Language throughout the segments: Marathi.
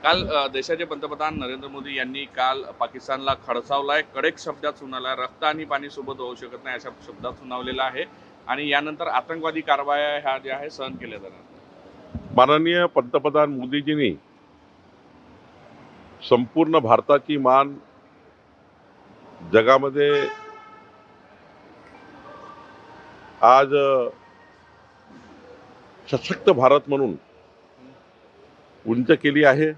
काल देशाचे पंतप्रधान नरेंद्र मोदी यांनी काल पाकिस्तानला खडसावलाय, कडक शब्दात सुनावलाय, रक्त आणि पाणी सोबत होऊ शकत नाही अशा शब्दात सुनावलेला आहे आणि यानंतर आतंकवादी कारवाया ह्या ज्या आहे सहन केल्या जाणार। माननीय पंतप्रधान मोदीजींनी संपूर्ण भारताची मान जगामध्ये आज सशक्त भारत म्हणून उंच केली आहे।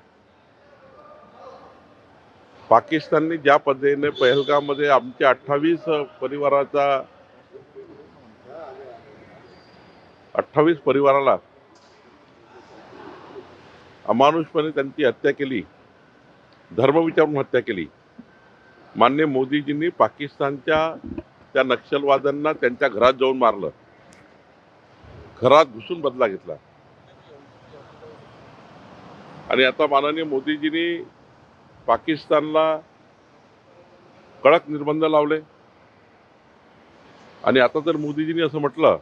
पाकिस्तानने ज्या पद्धतीने पहलगाममध्ये आमच्या 28 परिवाराला अमानुषपणे त्यांची हत्या केली, धर्म विचारून हत्या केली। माननीय मोदीजींनी पाकिस्तानच्या त्या नक्षलवाद्यांना त्यांच्या घरात जाऊन मारलं, घरात घुसून बदला घेतला। आणि आता माननीय मोदीजींनी पाकिस्तानला कडक निर्बंध लावले आणि आता तर मोदीजींनी असं म्हटलं,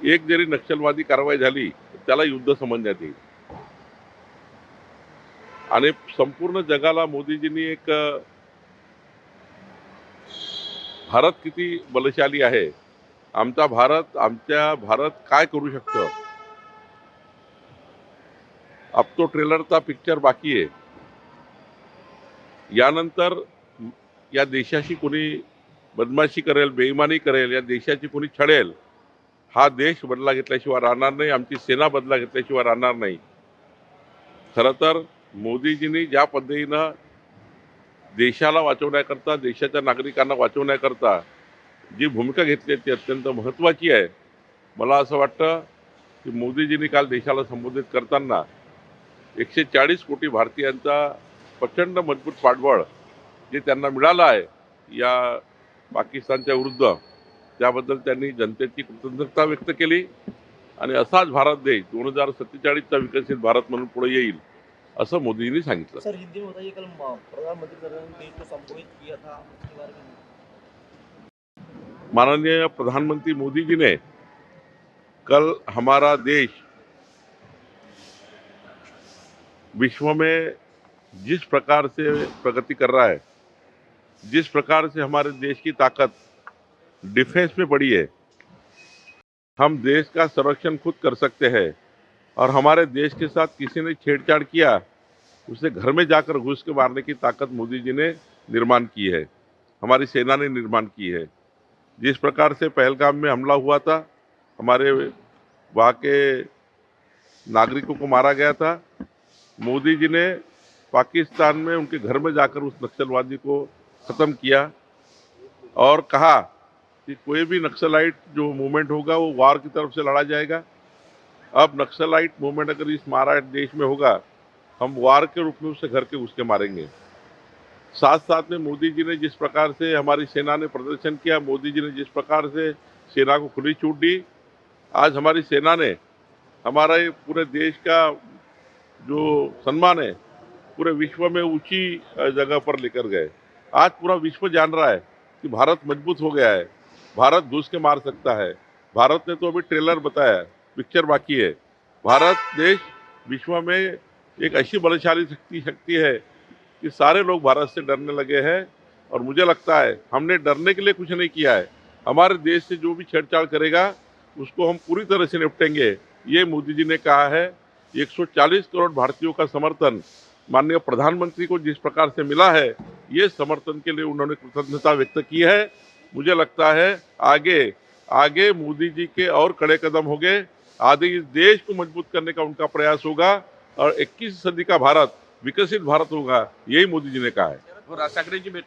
एक जरी नक्षलवादी कारवाई झाली त्याला युद्ध समजण्यात येईल। आणि संपूर्ण जगाला मोदीजींनी एक भारत किती बलशाली आहे, आमचा भारत काय करू शकतो। अब तो ट्रेलरचा पिक्चर बाकी आहे। यानंतर या देशाशी कोणी बदमाशी करेल, बेईमानी करेल, या देशाची कोणी छळेल, हा देश बदला घेतल्याशिवाय राहणार नाही, आमची सेना बदला घेतल्याशिवाय राहणार नाही। खरं तर मोदीजींनी ज्या पद्धतीनं देशाला वाचवण्याकरता, देशाच्या नागरिकांना वाचवण्याकरता जी भूमिका घेतली ती अत्यंत महत्त्वाची आहे। मला असं वाटतं की मोदीजींनी काल देशाला संबोधित करताना 140 कोटी भारतीयांचा प्रचंड मजबूत पाठबळ जे त्यांना मिळालं आहे या पाकिस्तानच्या विरुद्ध, त्याबद्दल त्यांनी जनतेची कृतज्ञता व्यक्त केली। आणि असाच भारत देश 2047चा विकसित भारत म्हणून पुढे येईल असं मोदींनी सांगितलं। सर, हिंदी में बताइए, कल प्रधानमंत्री नरेंद्र मोदी को संबोधित किया था, उसके बारे में। माननीय प्रधानमंत्री मोदी जी ने कल हमारा देश विश्व में जिस प्रकार से प्रगति कर रहा है, जिस प्रकार से हमारे देश की ताकत डिफेंस में बढ़ी है, हम देश का संरक्षण खुद कर सकते हैं और हमारे देश के साथ किसी ने छेड़छाड़ किया उसे घर में जाकर घुस के मारने की ताकत मोदी जी ने निर्माण की है, हमारी सेना ने निर्माण की है। जिस प्रकार से पहलगाम में हमला हुआ था, हमारे वहाँ के नागरिकों को मारा गया था, मोदी जी ने पाकिस्तान में उनके घर में जाकर उस नक्सलवादी को ख़त्म किया और कहा कि कोई भी नक्सलाइट जो मूवमेंट होगा वो वार की तरफ से लड़ा जाएगा। अब नक्सलाइट मूवमेंट अगर इस महाराष्ट्र देश में होगा, हम वार के रूप में उसे घर के घुस के मारेंगे। साथ साथ में मोदी जी ने जिस प्रकार से हमारी सेना ने प्रदर्शन किया, मोदी जी ने जिस प्रकार से सेना को खुली छूट दी, आज हमारी सेना ने हमारे पूरे देश का जो सम्मान है पूरे विश्व में ऊंची जगह पर लेकर गए। आज पूरा विश्व जान रहा है कि भारत मजबूत हो गया है, भारत घुस के मार सकता है। भारत ने तो अभी ट्रेलर बताया, पिक्चर बाकी है। भारत देश विश्व में एक ऐसी बलशाली शक्ति है कि सारे लोग भारत से डरने लगे हैं। और मुझे लगता है हमने डरने के लिए कुछ नहीं किया है, हमारे देश से जो भी छेड़छाड़ करेगा उसको हम पूरी तरह से निपटेंगे, ये मोदी जी ने कहा है। 140 करोड़ भारतीयों का समर्थन माननीय प्रधानमंत्री को जिस प्रकार से मिला है, ये समर्थन के लिए उन्होंने कृतज्ञता व्यक्त की है। मुझे लगता है आगे मोदी जी के और कड़े कदम होंगे, आगे इस देश को मजबूत करने का उनका प्रयास होगा और 21वीं सदी का भारत विकसित भारत होगा, यही मोदी जी ने कहा है। राज ठाकरेंची भेट